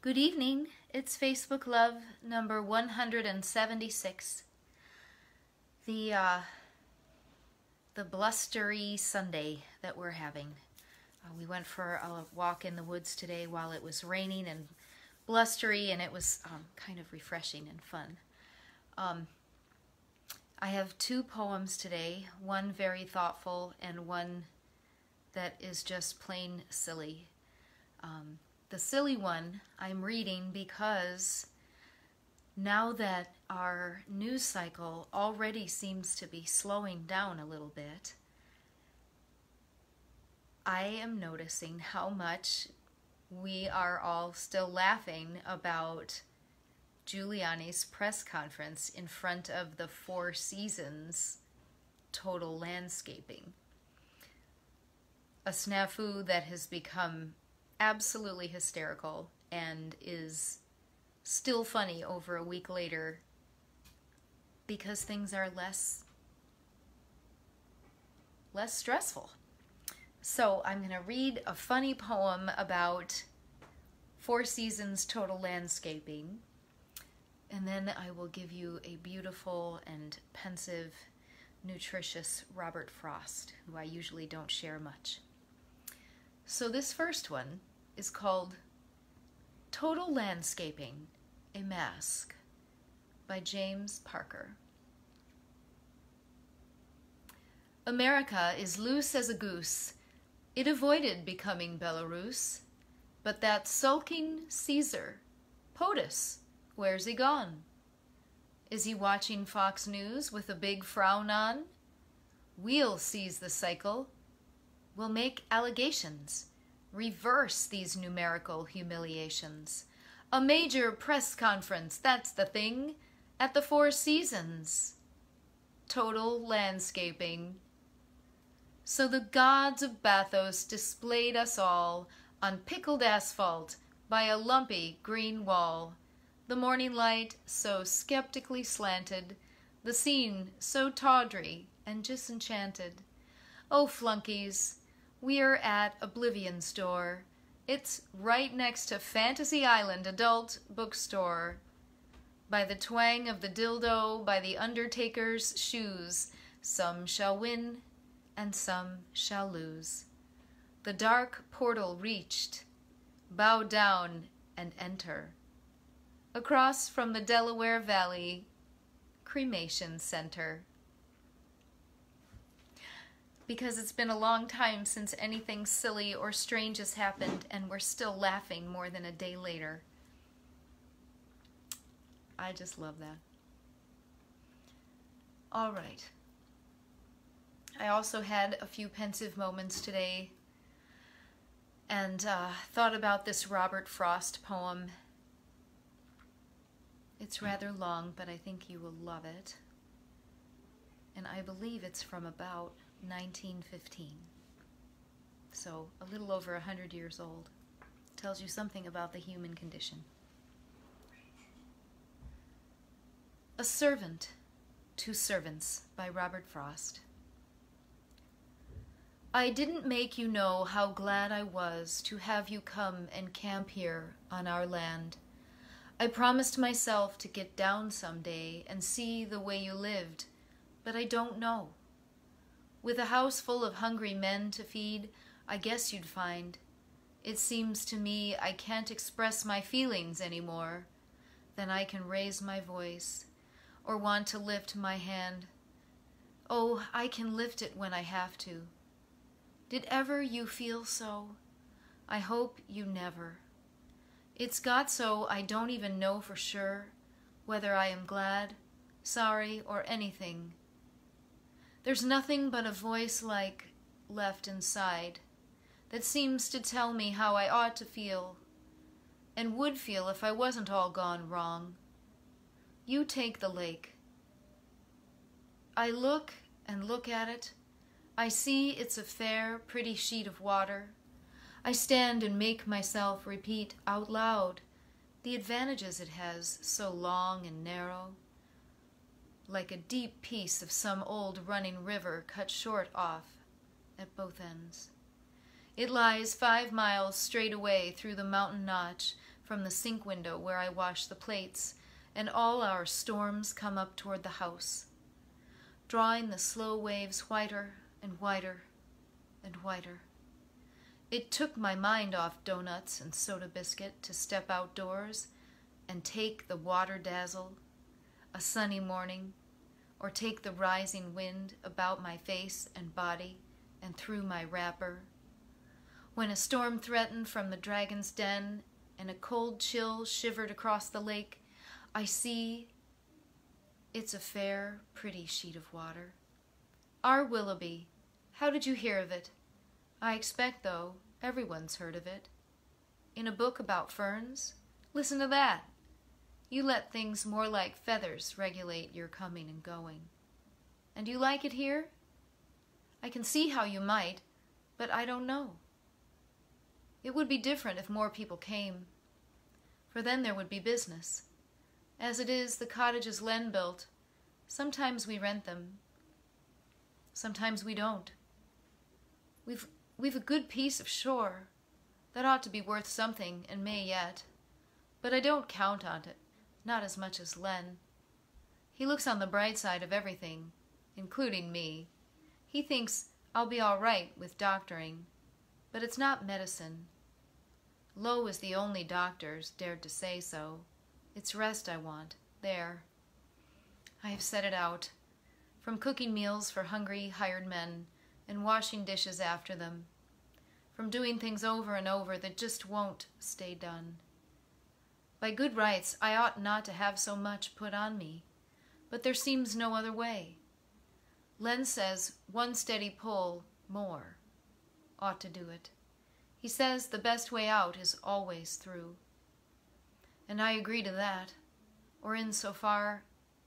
Good evening. It's Facebook Love number 176. The blustery Sunday that we're having. We went for a walk in the woods today while it was raining and blustery, and it was kind of refreshing and fun. I have two poems today, one very thoughtful and one that is just plain silly. The silly one I'm reading because now that our news cycle already seems to be slowing down a little bit, I am noticing how much we are all still laughing about Giuliani's press conference in front of the Four Seasons Total Landscaping. A snafu that has become absolutely hysterical and is still funny over a week later because things are less stressful. So I'm going to read a funny poem about Four Seasons Total Landscaping, and then I will give you a beautiful and pensive, nutritious Robert Frost, who I usually don't share much. So this first one is called Total Landscaping, a Masque by James Parker. America is loose as a goose. It avoided becoming Belarus, but that sulking Caesar, POTUS, where's he gone? Is he watching Fox News with a big frown on? We'll seize the cycle. We'll make allegations, reverse these numerical humiliations. A major press conference, that's the thing, at the Four Seasons. Total landscaping. So the gods of Bathos displayed us all on pickled asphalt by a lumpy green wall. The morning light so skeptically slanted, the scene so tawdry and disenchanted. Oh, flunkies, we're at Oblivion's door. It's right next to Fantasy Island Adult Bookstore. By the twang of the dildo, by the undertaker's shoes, some shall win and some shall lose. The dark portal reached, bow down and enter. Across from the Delaware Valley Cremation Center. Because it's been a long time since anything silly or strange has happened, and we're still laughing more than a day later. I just love that. All right. I also had a few pensive moments today and thought about this Robert Frost poem. It's rather long, but I think you will love it. And I believe it's from about 1915. So a little over 100 years old. Tells you something about the human condition. A Servant to Servants by Robert Frost. I didn't make you know how glad I was to have you come and camp here on our land. I promised myself to get down someday and see the way you lived, but I don't know. With a house full of hungry men to feed, I guess you'd find. It seems to me I can't express my feelings anymore. Then I can raise my voice, or want to lift my hand. Oh, I can lift it when I have to. Did ever you feel so? I hope you never. It's got so I don't even know for sure whether I am glad, sorry, or anything. There's nothing but a voice like left inside that seems to tell me how I ought to feel and would feel if I wasn't all gone wrong. You take the lake. I look and look at it. I see it's a fair, pretty sheet of water. I stand and make myself repeat out loud the advantages it has, so long and narrow, like a deep piece of some old running river cut short off at both ends. It lies 5 miles straight away through the mountain notch, from the sink window where I wash the plates, and all our storms come up toward the house, drawing the slow waves whiter and whiter and whiter. It took my mind off donuts and soda biscuit to step outdoors and take the water dazzle, a sunny morning, or take the rising wind about my face and body and through my wrapper. When a storm threatened from the dragon's den and a cold chill shivered across the lake, I see it's a fair, pretty sheet of water. Our Willoughby, how did you hear of it? I expect, though, everyone's heard of it. In a book about ferns? Listen to that. You let things more like feathers regulate your coming and going. And you like it here? I can see how you might, but I don't know. It would be different if more people came, for then there would be business. As it is, the cottages Len built, sometimes we rent them, sometimes we don't. We've a good piece of shore. That ought to be worth something and may yet. But I don't count on it, not as much as Len. He looks on the bright side of everything, including me. He thinks I'll be all right with doctoring, but it's not medicine. Lowe is the only doctor's dared to say so. It's rest I want, there. I have set it out, from cooking meals for hungry hired men and washing dishes after them, from doing things over and over that just won't stay done. By good rights, I ought not to have so much put on me, but there seems no other way. Len says one steady pull more ought to do it. He says the best way out is always through. And I agree to that, or in so far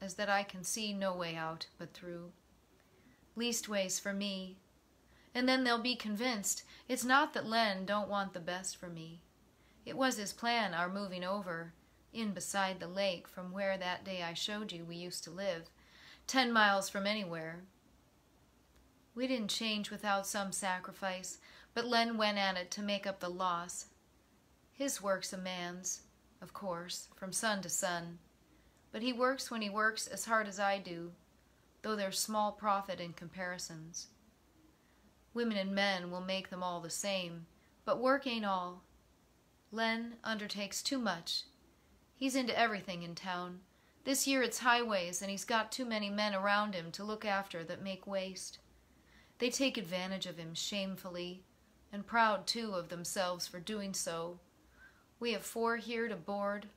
as that I can see no way out but through. Leastways for me. And then they'll be convinced it's not that Len don't want the best for me. It was his plan, our moving over, in beside the lake from where that day I showed you we used to live, 10 miles from anywhere. We didn't change without some sacrifice, but Len went at it to make up the loss. His work's a man's, of course, from sun to sun, but he works when he works as hard as I do, though there's small profit in comparisons. Women and men will make them all the same, but work ain't all. Len undertakes too much. He's into everything in town. This year it's highways, and he's got too many men around him to look after that make waste. They take advantage of him shamefully, and proud, too, of themselves for doing so. We have 4 here to board,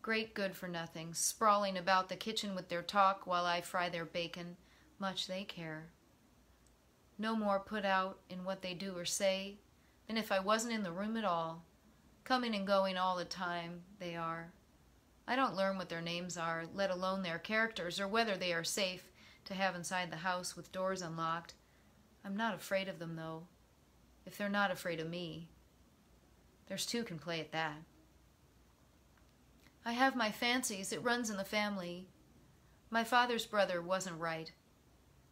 great good-for-nothings, sprawling about the kitchen with their talk while I fry their bacon. Much they care. No more put out in what they do or say than if I wasn't in the room at all. Coming and going all the time, they are. I don't learn what their names are, let alone their characters, or whether they are safe to have inside the house with doors unlocked. I'm not afraid of them, though, if they're not afraid of me. There's 2 can play at that. I have my fancies. It runs in the family. My father's brother wasn't right.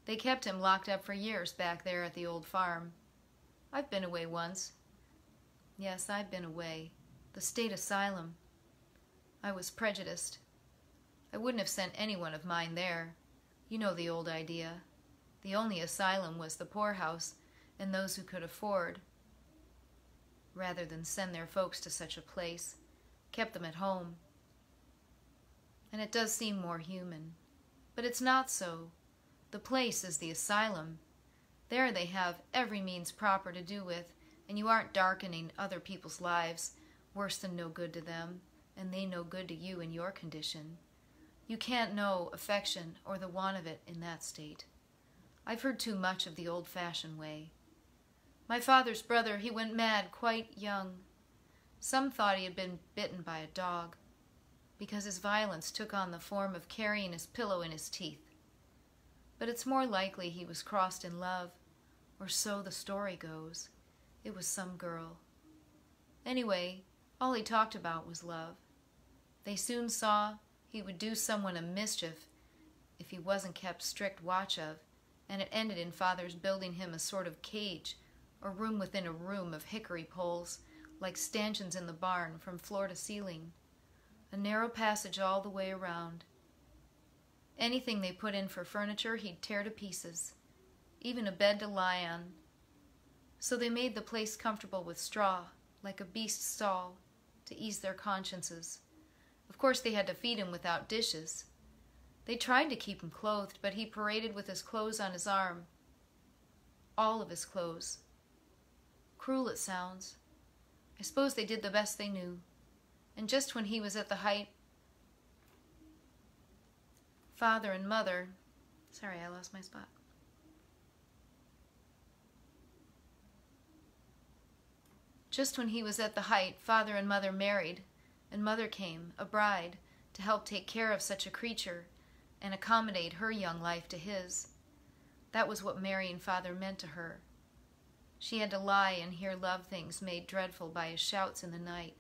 They kept him locked up for years back there at the old farm. I've been away once. Yes, I've been away. The state asylum. I was prejudiced. I wouldn't have sent anyone of mine there. You know the old idea. The only asylum was the poorhouse and those who could afford. Rather than send their folks to such a place, kept them at home. And it does seem more human. But it's not so. The place is the asylum. There they have every means proper to do with, and you aren't darkening other people's lives, worse than no good to them, and they no good to you in your condition. You can't know affection or the want of it in that state. I've heard too much of the old-fashioned way. My father's brother, he went mad quite young. Some thought he had been bitten by a dog, because his violence took on the form of carrying his pillow in his teeth. But it's more likely he was crossed in love, or so the story goes. It was some girl. Anyway, all he talked about was love. They soon saw he would do someone a mischief if he wasn't kept strict watch of, and it ended in Father's building him a sort of cage, or room within a room of hickory poles, like stanchions in the barn from floor to ceiling, a narrow passage all the way around. Anything they put in for furniture he'd tear to pieces, even a bed to lie on. So they made the place comfortable with straw, like a beast's stall, to ease their consciences. Of course they had to feed him without dishes. They tried to keep him clothed, but he paraded with his clothes on his arm. All of his clothes. Cruel it sounds. I suppose they did the best they knew. And just when he was at the height, father and mother... Sorry, I lost my spot. Just when he was at the height, father and mother married, and mother came, a bride, to help take care of such a creature and accommodate her young life to his. That was what Mary and father meant to her. She had to lie and hear love things made dreadful by his shouts in the night.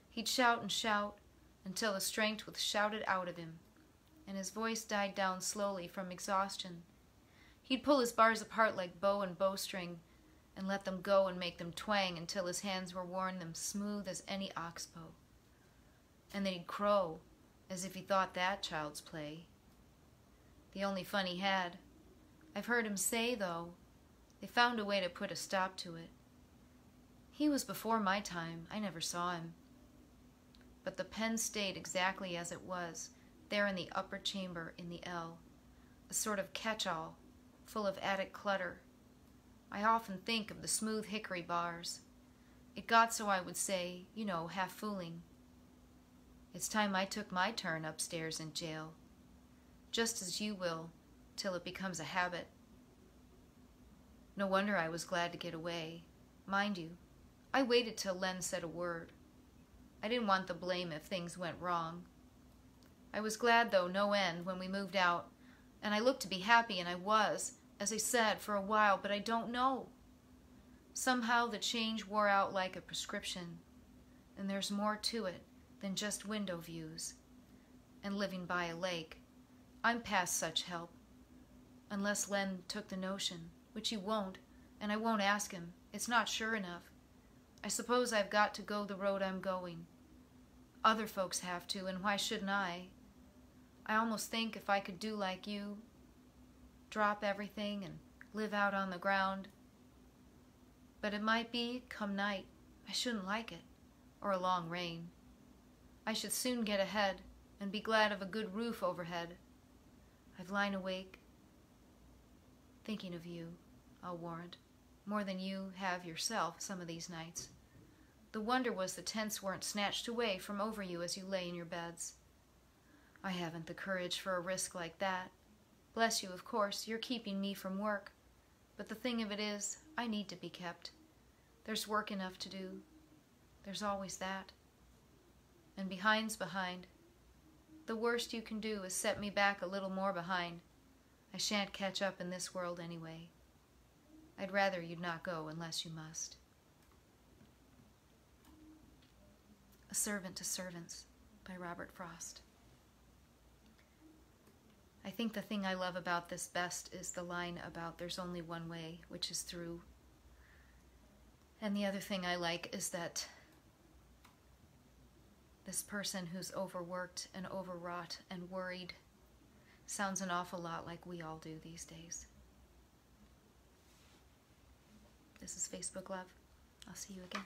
He'd shout and shout until the strength was shouted out of him, and his voice died down slowly from exhaustion. He'd pull his bars apart like bow and bowstring and let them go and make them twang until his hands were worn them smooth as any oxbow. And then he'd crow as if he thought that child's play. The only fun he had. I've heard him say, though, they found a way to put a stop to it. He was before my time. I never saw him. But the pen stayed exactly as it was, there in the upper chamber in the L, a sort of catch-all, full of attic clutter. I often think of the smooth hickory bars. It got so I would say, you know, half fooling, it's time I took my turn upstairs in jail, just as you will, till it becomes a habit. No wonder I was glad to get away. Mind you, I waited till Len said a word. I didn't want the blame if things went wrong. I was glad, though, no end, when we moved out, and I looked to be happy, and I was, as I said, for a while, but I don't know. Somehow the change wore out like a prescription, and there's more to it than just window views and living by a lake. I'm past such help, unless Len took the notion, which he won't, and I won't ask him. It's not sure enough. I suppose I've got to go the road I'm going. Other folks have to, and why shouldn't I? I almost think if I could do like you, drop everything and live out on the ground. But it might be, come night, I shouldn't like it, or a long rain. I should soon get ahead and be glad of a good roof overhead. I've lain awake, thinking of you, I'll warrant, more than you have yourself some of these nights. The wonder was the tents weren't snatched away from over you as you lay in your beds. I haven't the courage for a risk like that. Bless you, of course, you're keeping me from work. But the thing of it is, I need to be kept. There's work enough to do. There's always that. And behind's behind. The worst you can do is set me back a little more behind. I shan't catch up in this world anyway. I'd rather you'd not go unless you must. A Servant to Servants by Robert Frost. I think the thing I love about this best is the line about there's only one way, which is through. And the other thing I like is that this person who's overworked and overwrought and worried sounds an awful lot like we all do these days. This is Facebook Love. I'll see you again.